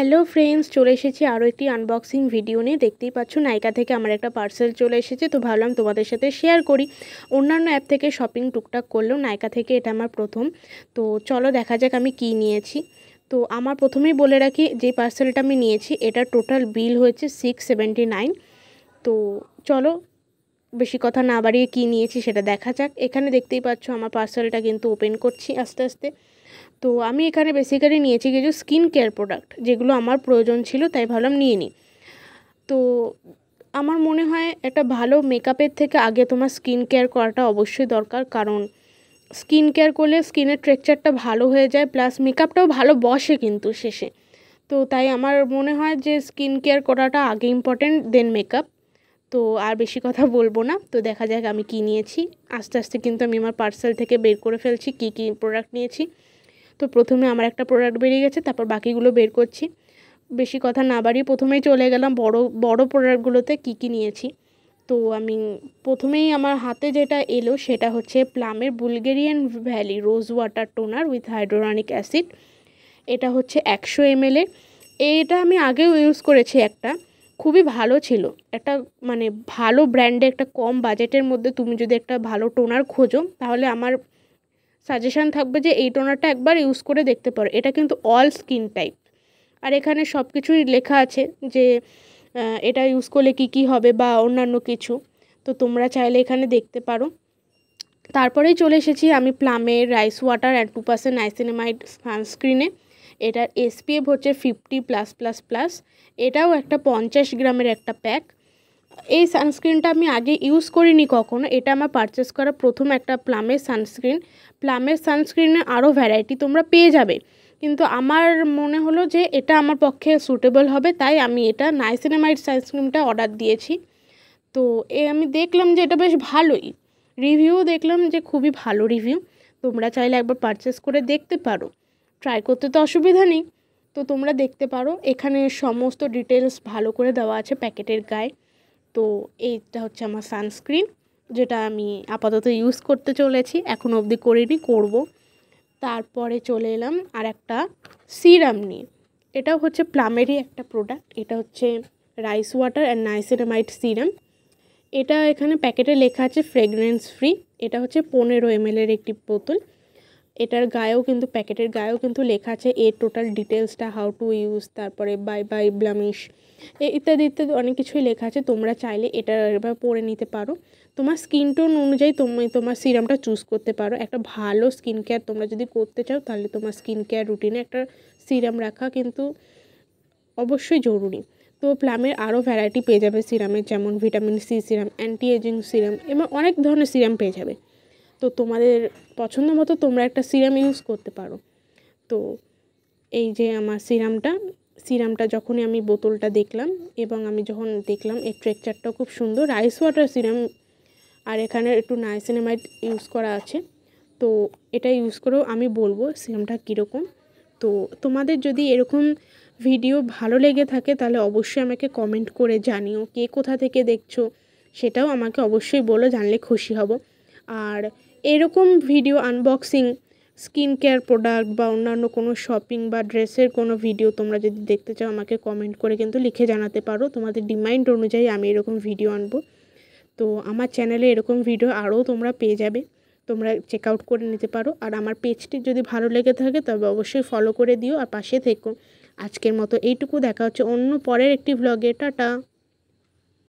Hello friends, চলে এসেছি আরও একটি আনবক্সিং ভিডিও নিয়ে। দেখতেই পাচ্ছ নাইকা থেকে আমার একটা পার্সেল চলে এসেছে, তো ভাবলাম তোমাদের সাথে শেয়ার করি। অন্যান্য অ্যাপ থেকে শপিং টুকটাক করলেও নাইকা থেকে এটা আমার প্রথম। তো চলো দেখা যাক আমি কি নিয়েছি। তো আমার প্রথমেই বলে রাখি, যে পার্সেলটা আমি নিয়েছি এটা টোটাল বিল হয়েছে 679। তো চলো বেশি কথা না বাড়িয়ে কী নিয়েছি সেটা দেখা যাক। এখানে দেখতেই পাচ্ছ আমার পার্সেলটা কিন্তু ওপেন করছি আস্তে আস্তে। তো আমি এখানে বেসিক্যালি নিয়েছি কিছু স্কিন কেয়ার প্রোডাক্ট, যেগুলো আমার প্রয়োজন ছিল, তাই ভাবলাম নিয়ে নিই। তো আমার মনে হয় একটা ভালো মেকআপের থেকে আগে তোমার স্কিন কেয়ার করাটা অবশ্যই দরকার, কারণ স্কিন কেয়ার করলে স্কিনের টেক্সচারটা ভালো হয়ে যায়, প্লাস মেকআপটাও ভালো বসে কিন্তু শেষে। তো তাই আমার মনে হয় যে স্কিন কেয়ার করাটা আগে ইম্পর্টেন্ট, দেন মেকআপ। তো আর বেশি কথা বলবো না, তো দেখা যাক আমি কী নিয়েছি। আস্তে আস্তে কিন্তু আমি আমার পার্সেল থেকে বের করে ফেলছি কী কী প্রোডাক্ট নিয়েছি। তো প্রথমে আমার একটা প্রোডাক্ট বেরিয়ে গেছে, তারপর বাকিগুলো বের করছি। বেশি কথা না বাড়িয়ে প্রথমেই চলে গেলাম বড় প্রোডাক্টগুলোতে কী কী নিয়েছি। তো আমি প্রথমেই আমার হাতে যেটা এলো সেটা হচ্ছে প্লামের Bulgarian valley rose water toner with hyaluronic acid. এটা হচ্ছে 100 ml। এটা আমি আগেও ইউজ করেছি, একটা খুবই ভালো ছিল। একটা মানে ভালো ব্র্যান্ডে একটা কম বাজেটের মধ্যে তুমি যদি একটা ভালো টোনার খোঁজো, তাহলে আমার সাজেশান থাকবে যে এই টোনারটা একবার ইউজ করে দেখতে পারো। এটা কিন্তু অল স্কিন টাইপ, আর এখানে সব কিছুই লেখা আছে যে এটা ইউজ করলে কী কী হবে বা অন্যান্য কিছু। তো তোমরা চাইলে এখানে দেখতে পারো। তারপরেই চলে এসেছি আমি প্লামের রাইস ওয়াটার অ্যান্ড 2% নাইসিনামাইড সানস্ক্রিনে। এটার SPF হচ্ছে 50+++। এটাও একটা 50 গ্রামের একটা প্যাক। এই সানস্ক্রিনটা আমি আগে ইউজ করিনি কখনো, এটা আমার পারচেস করা প্রথম একটা প্লামের সানস্ক্রিন। প্লামের সানস্ক্রিনে আরও ভ্যারাইটি তোমরা পেয়ে যাবে, কিন্তু আমার মনে হলো যে এটা আমার পক্ষে সুটেবল হবে, তাই আমি এটা নাইসিনামাইড সানস্ক্রিনটা অর্ডার দিয়েছি। তো আমি দেখলাম যে এটা বেশ ভালোই, রিভিউ দেখলাম যে খুবই ভালো রিভিউ। তোমরা চাইলে একবার পারচেস করে দেখতে পারো, ট্রাই করতে তো অসুবিধা নেই। তো তোমরা দেখতে পারো, এখানে সমস্ত ডিটেলস ভালো করে দেওয়া আছে প্যাকেটের গায়ে। তো এইটা হচ্ছে আমার সানস্ক্রিন, যেটা আমি আপাতত ইউজ করতে চলেছি, এখনও অবধি করিনি, করব। তারপরে চলে এলাম আর একটা সিরাম নিয়ে। এটাও হচ্ছে প্লামেরই একটা প্রোডাক্ট। এটা হচ্ছে rice water and niacinamide serum. এটা এখানে প্যাকেটে লেখা আছে ফ্রেগরেন্স ফ্রি। এটা হচ্ছে 15 ml একটি বোতল। এটার গায়েও কিন্তু প্যাকেটের গায়েও কিন্তু লেখা আছে এর টোটাল ডিটেলসটা, হাউ টু ইউজ, তারপরে বাই বাই ব্লামিশ ইত্যাদি ইত্যাদি অনেক কিছুই লেখা আছে। তোমরা চাইলে এটা এবার পরে নিতে পারো। তোমার স্কিন টোন অনুযায়ী তুমি তোমার সিরামটা চুজ করতে পারো। একটা ভালো স্কিন কেয়ার তোমরা যদি করতে চাও, তাহলে তোমার স্কিন কেয়ার রুটিনে একটা সিরাম রাখা কিন্তু অবশ্যই জরুরি। তো প্লামের আরও ভ্যারাইটি পেয়ে যাবে সিরামের, যেমন vitamin C serum, anti aging serum এবং অনেক ধরনের সিরাম পেয়ে যাবে। তো তোমাদের পছন্দ মতো তোমরা একটা সিরাম ইউজ করতে পারো। তো এই যে আমার সিরামটা যখনই আমি বোতলটা দেখলাম এবং আমি যখন দেখলাম এর টেক্সচারটাও খুব সুন্দর, রাইস ওয়াটার সিরাম, আর এখানে একটু নাইসিনামাইড ইউজ করা আছে। তো এটা ইউজ করেও আমি বলবো সিরামটা কীরকম। তো তোমাদের যদি এরকম ভিডিও ভালো লেগে থাকে, তাহলে অবশ্যই আমাকে কমেন্ট করে জানিও, কে কোথা থেকে দেখছো সেটাও আমাকে অবশ্যই বলো, জানলে খুশি হব। আর এরকম video unboxing, skin care product বা অন্যান্য কোনো শপিং বা ড্রেসের কোনো ভিডিও তোমরা যদি দেখতে চাও, আমাকে কমেন্ট করে কিন্তু লিখে জানাতে পারো। তোমাদের ডিমান্ড অনুযায়ী আমি এরকম ভিডিও আনবো। তো আমার চ্যানেলে এরকম ভিডিও আরও তোমরা পেয়ে যাবে, তোমরা চেক আউট করে নিতে পারো। আর আমার পেজটি যদি ভালো লেগে থাকে তবে অবশ্যই ফলো করে দিও আর পাশে থেকো। আজকের মতো এইটুকু, দেখা হচ্ছে অন্য পরের একটি ভ্লগে। টাটা।